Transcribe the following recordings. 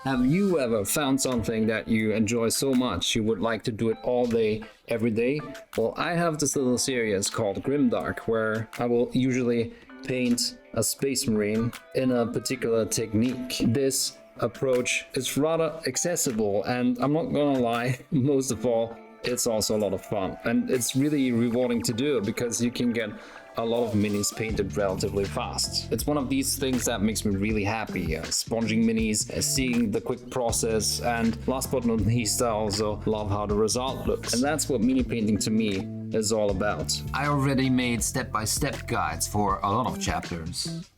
Have you ever found something that you enjoy so much you would like to do it all day, every day? Well, I have this little series called Grimdark, where I will usually paint a Space Marine in a particular technique. This approach is rather accessible, and I'm not gonna lie, most of all, it's also a lot of fun. And it's really rewarding to do because you can get a lot of minis painted relatively fast. It's one of these things that makes me really happy. Sponging minis, seeing the quick process, and last but not least, I also love how the result looks. And that's what mini painting to me is all about. I already made step-by-step guides for a lot of chapters.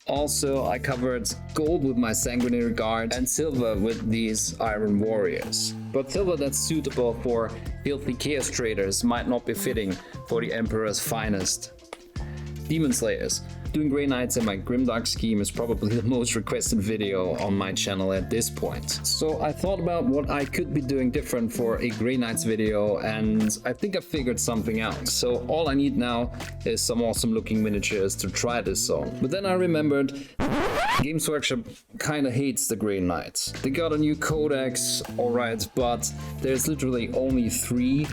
Also, I covered gold with my sanguinary guard and silver with these iron warriors. But silver that's suitable for filthy chaos traders might not be fitting for the Emperor's finest demon slayers. Doing Grey Knights in my Grimdark scheme is probably the most requested video on my channel at this point. So I thought about what I could be doing different for a Grey Knights video, and I think I figured something out. So all I need now is some awesome looking miniatures to try this on. But then I remembered Games Workshop kinda hates the Grey Knights. They got a new codex, alright, but there's literally only 3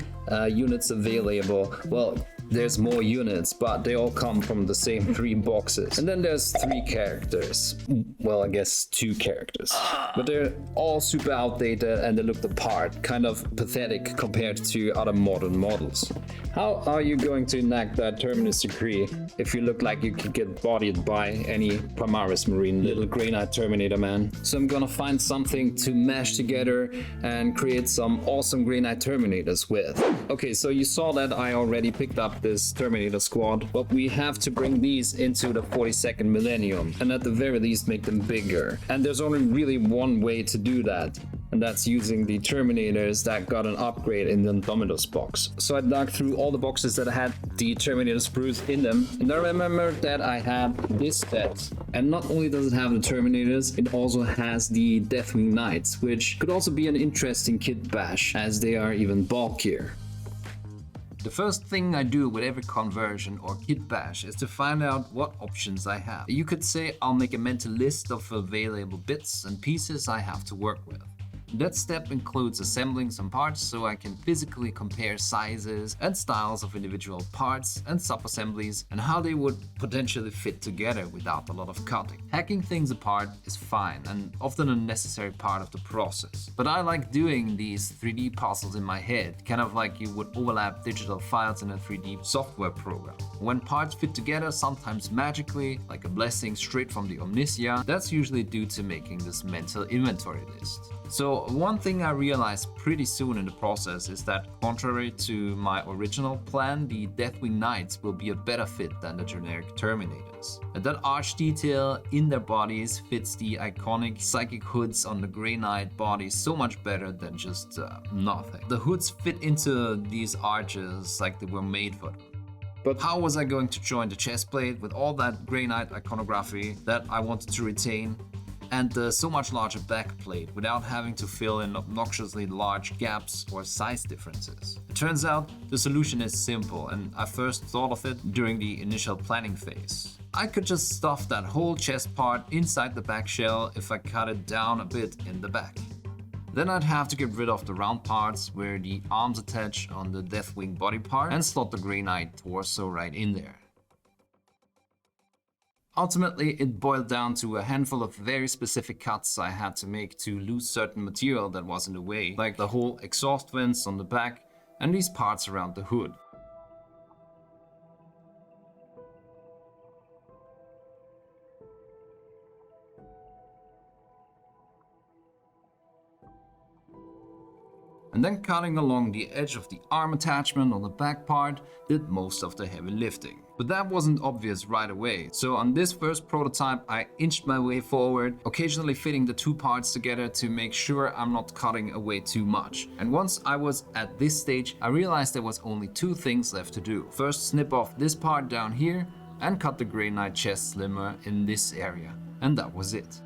units available. Well, there's more units, but they all come from the same 3 boxes. And then there's 3 characters. Well, I guess 2 characters. But they're all super outdated and they look the part, kind of pathetic compared to other modern models. How are you going to enact that Terminus decree if you look like you could get bodied by any Primaris Marine little Grey Knight Terminator man? So I'm gonna find something to mash together and create some awesome Grey Knight Terminators with. Okay, so you saw that I already picked up this Terminator squad, but we have to bring these into the 42nd millennium and at the very least make them bigger. And there's only really one way to do that, and that's using the Terminators that got an upgrade in the Indomitus box. So I dug through all the boxes that had the Terminator sprues in them, and I remembered that I had this set. And not only does it have the Terminators, it also has the Deathwing Knights, which could also be an interesting kitbash, as they are even bulkier. The first thing I do with every conversion or kitbash is to find out what options I have. You could say I'll make a mental list of available bits and pieces I have to work with. That step includes assembling some parts so I can physically compare sizes and styles of individual parts and sub-assemblies and how they would potentially fit together without a lot of cutting. Hacking things apart is fine and often a necessary part of the process. But I like doing these 3D puzzles in my head, kind of like you would overlap digital files in a 3D software program. When parts fit together, sometimes magically, like a blessing straight from the Omnisia, that's usually due to making this mental inventory list. So one thing I realized pretty soon in the process is that contrary to my original plan, the Deathwing Knights will be a better fit than the generic Terminators. And that arch detail in their bodies fits the iconic psychic hoods on the Grey Knight body so much better than just nothing. The hoods fit into these arches like they were made for them. But how was I going to join the chestplate with all that Grey Knight iconography that I wanted to retain and the so much larger backplate without having to fill in obnoxiously large gaps or size differences? It turns out the solution is simple, and I first thought of it during the initial planning phase. I could just stuff that whole chest part inside the back shell if I cut it down a bit in the back. Then I'd have to get rid of the round parts where the arms attach on the Deathwing body part and slot the Grey Knight torso right in there. Ultimately, it boiled down to a handful of very specific cuts I had to make to lose certain material that was in the way, like the whole exhaust vents on the back and these parts around the hood. And then cutting along the edge of the arm attachment on the back part did most of the heavy lifting. But that wasn't obvious right away, so on this first prototype I inched my way forward, occasionally fitting the 2 parts together to make sure I'm not cutting away too much. And once I was at this stage, I realized there was only 2 things left to do. First, snip off this part down here and cut the Grey Knight chest slimmer in this area, and that was it.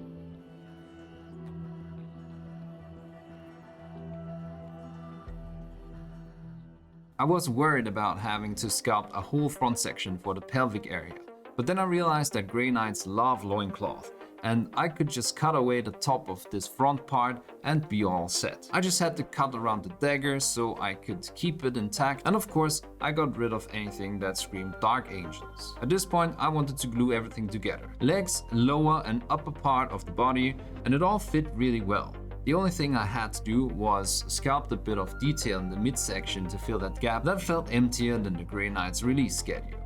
I was worried about having to sculpt a whole front section for the pelvic area, but then I realized that Grey Knights love loincloth, and I could just cut away the top of this front part and be all set. I just had to cut around the dagger so I could keep it intact, and of course I got rid of anything that screamed Dark Angels. At this point I wanted to glue everything together. Legs, lower and upper part of the body, and it all fit really well. The only thing I had to do was sculpt a bit of detail in the midsection to fill that gap that felt emptier than the Grey Knight's release schedule.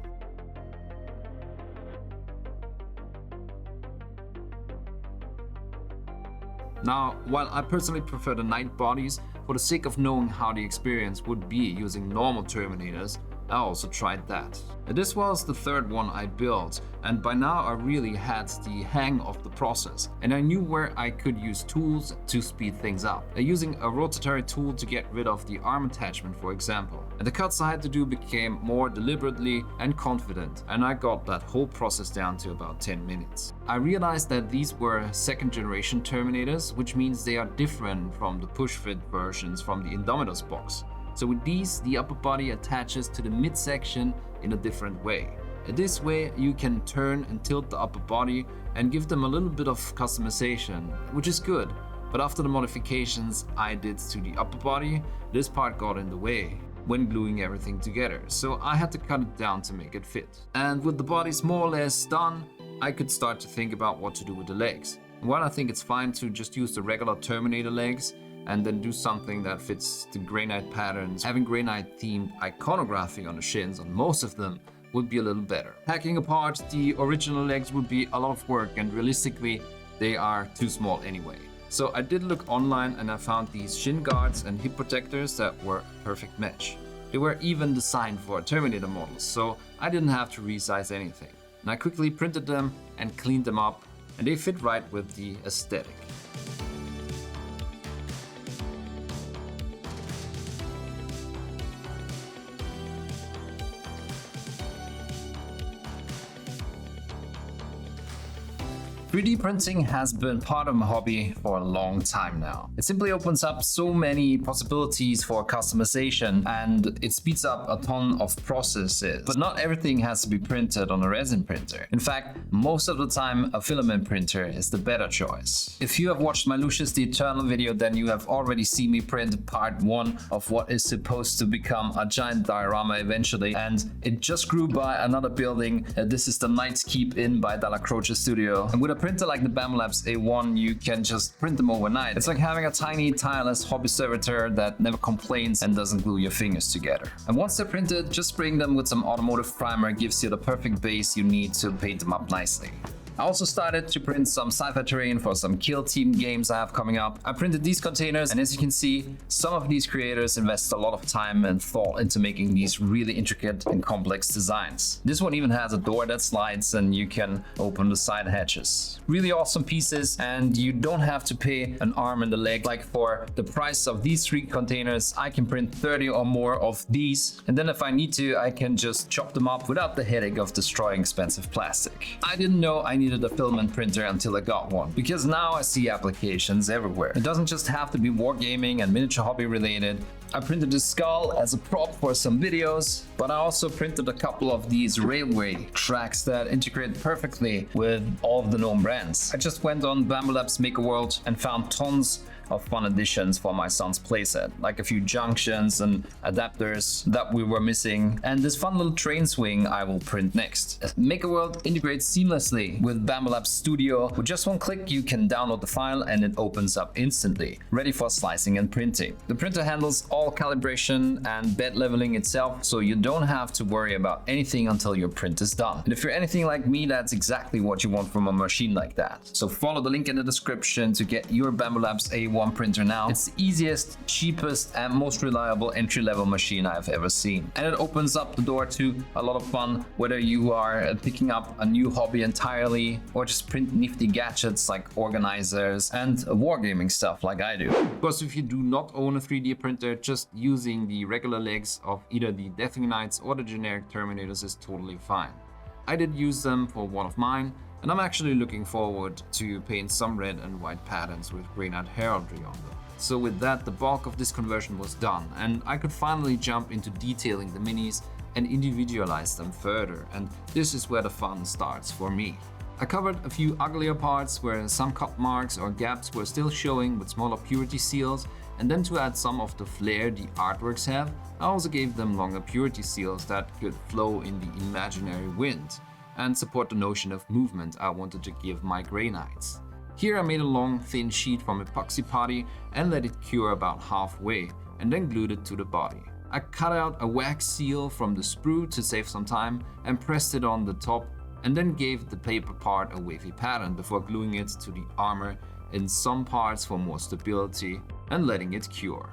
Now, while I personally prefer the Knight bodies, for the sake of knowing how the experience would be using normal Terminators, I also tried that. This was the third one I built, and by now I really had the hang of the process, and I knew where I could use tools to speed things up. Using a rotatory tool to get rid of the arm attachment, for example. And the cuts I had to do became more deliberately and confident, and I got that whole process down to about 10 minutes. I realized that these were second generation Terminators, which means they are different from the push-fit versions from the Indomitus box. So with these, the upper body attaches to the midsection in a different way. This way you can turn and tilt the upper body and give them a little bit of customization, which is good. But after the modifications I did to the upper body, this part got in the way when gluing everything together, so I had to cut it down to make it fit. And with the bodies more or less done, I could start to think about what to do with the legs. While I think it's fine to just use the regular Terminator legs, and then do something that fits the Grey Knight patterns, having Grey Knight themed iconography on the shins on most of them would be a little better. Hacking apart the original legs would be a lot of work, and realistically they are too small anyway. So I did look online and I found these shin guards and hip protectors that were a perfect match. They were even designed for Terminator models, so I didn't have to resize anything. And I quickly printed them and cleaned them up, and they fit right with the aesthetic. 3D printing has been part of my hobby for a long time now. It simply opens up so many possibilities for customization, and it speeds up a ton of processes. But not everything has to be printed on a resin printer. In fact, most of the time a filament printer is the better choice. If you have watched my Lucius the Eternal video, then you have already seen me print part 1 of what is supposed to become a giant diorama eventually, and it just grew by another building. This is the Knight's Keep Inn by Della Croce Studio. And with a printer like the Bamlabs A1, you can just print them overnight. It's like having a tiny, tireless hobby servitor that never complains and doesn't glue your fingers together. And once they're printed, just spraying them with some automotive primer gives you the perfect base you need to paint them up nicely. I also started to print some sci-fi terrain for some Kill Team games I have coming up. I printed these containers, and as you can see, some of these creators invest a lot of time and thought into making these really intricate and complex designs. This one even has a door that slides and you can open the side hatches. Really awesome pieces, and you don't have to pay an arm and a leg. Like for the price of these 3 containers, I can print 30 or more of these, and then if I need to, I can just chop them up without the headache of destroying expensive plastic. I didn't know I needed a filament printer until I got one, because now I see applications everywhere. It doesn't just have to be wargaming and miniature hobby related. I printed this skull as a prop for some videos, but I also printed a couple of these railway tracks that integrate perfectly with all of the known brands. I just went on Bamlabs Maker World and found tons of fun additions for my son's playset, like a few junctions and adapters that we were missing, and this fun little train swing I will print next. Maker World integrates seamlessly with Bamlabs Studio. With just one click you can download the file and it opens up instantly, ready for slicing and printing. The printer handles all calibration and bed leveling itself, so you don't have to worry about anything until your print is done. And if you're anything like me, that's exactly what you want from a machine like that. So follow the link in the description to get your Bamlabs A1 printer now. It's the easiest, cheapest and most reliable entry-level machine I've ever seen. And it opens up the door to a lot of fun, whether you are picking up a new hobby entirely or just print nifty gadgets like organizers and wargaming stuff like I do. Of course, if you do not own a 3D printer, just using the regular legs of either the Deathwing Knights or the generic Terminators is totally fine. I did use them for one of mine, and I'm actually looking forward to paint some red and white patterns with Grey Knight heraldry on them. So with that, the bulk of this conversion was done, and I could finally jump into detailing the minis and individualize them further, and this is where the fun starts for me. I covered a few uglier parts where some cut marks or gaps were still showing with smaller purity seals, and then to add some of the flair the artworks have, I also gave them longer purity seals that could flow in the imaginary wind and support the notion of movement I wanted to give my Grey Knights. Here I made a long thin sheet from epoxy putty and let it cure about halfway, and then glued it to the body. I cut out a wax seal from the sprue to save some time and pressed it on the top, and then gave the paper part a wavy pattern before gluing it to the armor in some parts for more stability and letting it cure.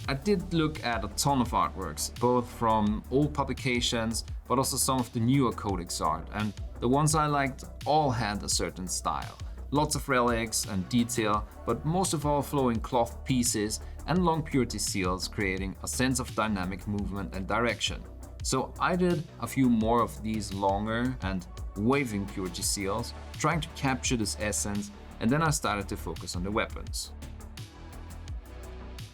I did look at a ton of artworks, both from old publications but also some of the newer codex art, and the ones I liked all had a certain style. Lots of relics and detail, but most of all flowing cloth pieces and long purity seals, creating a sense of dynamic movement and direction. So I did a few more of these longer and waving purity seals, trying to capture this essence, and then I started to focus on the weapons.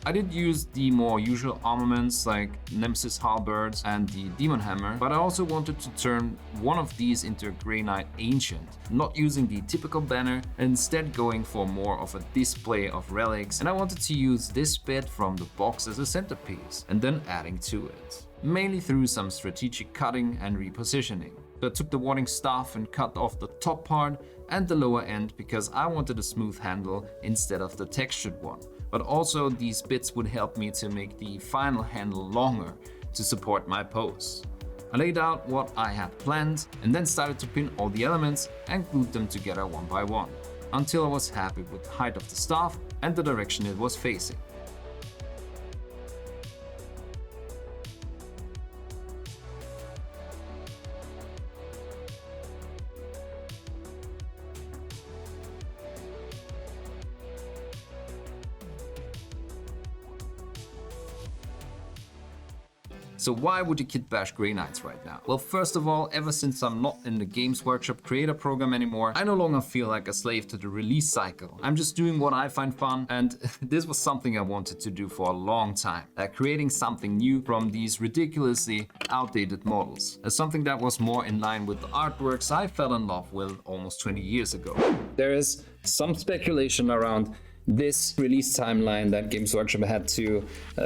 I did use the more usual armaments like Nemesis halberds and the Demon Hammer, but I also wanted to turn one of these into a Grey Knight Ancient, not using the typical banner, and instead going for more of a display of relics, and I wanted to use this bit from the box as a centerpiece, and then adding to it, mainly through some strategic cutting and repositioning. So I took the warding staff and cut off the top part and the lower end because I wanted a smooth handle instead of the textured one. But also these bits would help me to make the final handle longer to support my pose. I laid out what I had planned and then started to pin all the elements and glued them together one by one, until I was happy with the height of the staff and the direction it was facing. So why would you kitbash Grey Knights right now? Well, first of all, ever since I'm not in the Games Workshop creator program anymore, I no longer feel like a slave to the release cycle. I'm just doing what I find fun, and this was something I wanted to do for a long time. Creating something new from these ridiculously outdated models. As something that was more in line with the artworks I fell in love with almost 20 years ago. There is some speculation around this release timeline that Games Workshop had to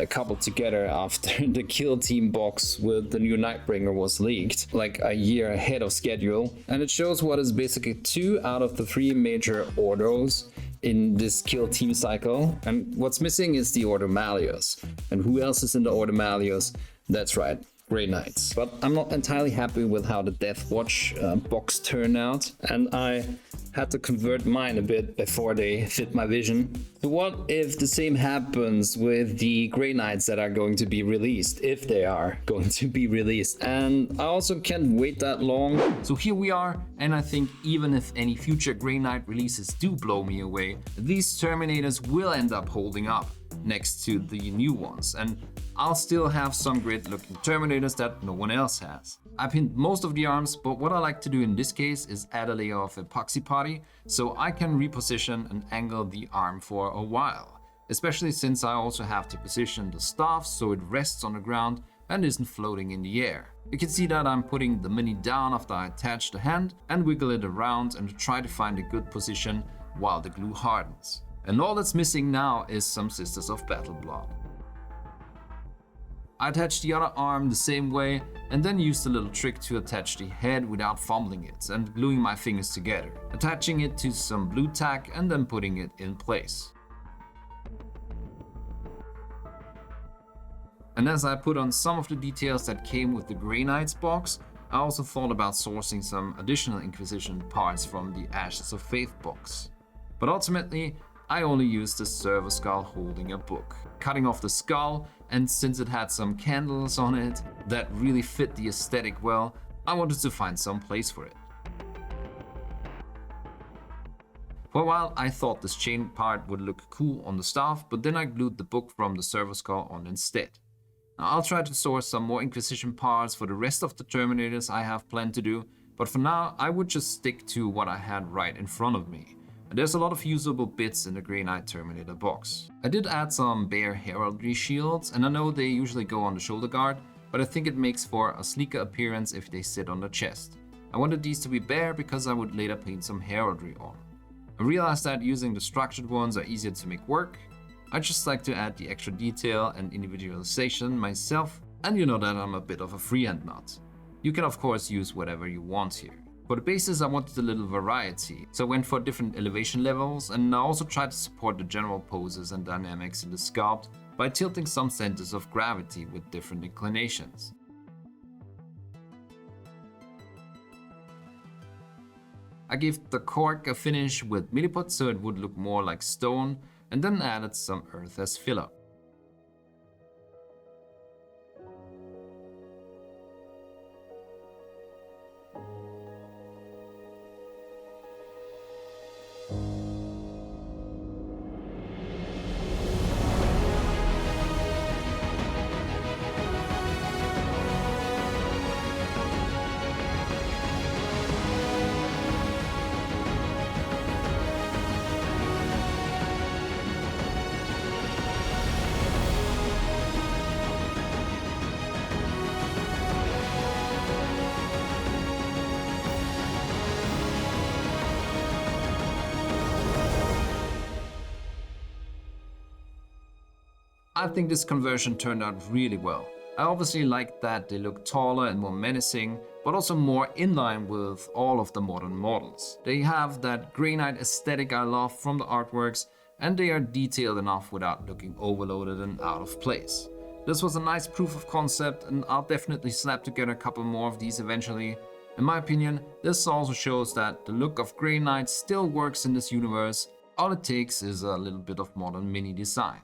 couple together after the Kill Team box with the new Nightbringer was leaked, like a year ahead of schedule. And it shows what is basically 2 out of the 3 major orders in this Kill Team cycle. And what's missing is the Order Malleus. And who else is in the Order Malleus? That's right, Grey Knights. But I'm not entirely happy with how the Death Watch box turned out, and I had to convert mine a bit before they fit my vision. So what if the same happens with the Grey Knights that are going to be released, if they are going to be released? And I also can't wait that long. So here we are, and I think even if any future Grey Knight releases do blow me away, these Terminators will end up holding up next to the new ones, and I'll still have some great looking Terminators that no one else has. I pinned most of the arms, but what I like to do in this case is add a layer of epoxy putty so I can reposition and angle the arm for a while, especially since I also have to position the staff so it rests on the ground and isn't floating in the air. You can see that I'm putting the mini down after I attach the hand and wiggle it around and try to find a good position while the glue hardens. And all that's missing now is some Sisters of Battle Blood. I attached the other arm the same way and then used a little trick to attach the head without fumbling it and gluing my fingers together, attaching it to some blue tack and then putting it in place. And as I put on some of the details that came with the Grey Knights box, I also thought about sourcing some additional Inquisition parts from the Ashes of Faith box. But ultimately, I only used the server skull holding a book, cutting off the skull, and since it had some candles on it that really fit the aesthetic well, I wanted to find some place for it. For a while I thought this chain part would look cool on the staff, but then I glued the book from the server skull on instead. Now I'll try to source some more Inquisition parts for the rest of the Terminators I have planned to do, but for now I would just stick to what I had right in front of me. And there's a lot of usable bits in the Grey Knight Terminator box. I did add some Bear heraldry shields, and I know they usually go on the shoulder guard, but I think it makes for a sleeker appearance if they sit on the chest. I wanted these to be bare because I would later paint some heraldry on. I realized that using the structured ones are easier to make work. I just like to add the extra detail and individualization myself, and you know that I'm a bit of a freehand nut. You can of course use whatever you want here. For the bases I wanted a little variety, so I went for different elevation levels, and I also tried to support the general poses and dynamics in the sculpt by tilting some centers of gravity with different inclinations. I gave the cork a finish with milliput so it would look more like stone, and then added some earth as filler. I think this conversion turned out really well. I obviously like that they look taller and more menacing, but also more in line with all of the modern models. They have that Grey Knight aesthetic I love from the artworks, and they are detailed enough without looking overloaded and out of place. This was a nice proof of concept, and I'll definitely slap together a couple more of these eventually. In my opinion, this also shows that the look of Grey Knight still works in this universe. All it takes is a little bit of modern mini design.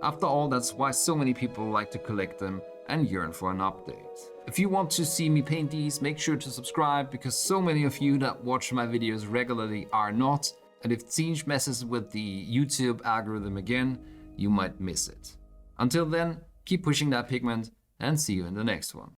After all, that's why so many people like to collect them and yearn for an update. If you want to see me paint these, make sure to subscribe, because so many of you that watch my videos regularly are not, and if Siege messes with the YouTube algorithm again, you might miss it. Until then, keep pushing that pigment, and see you in the next one.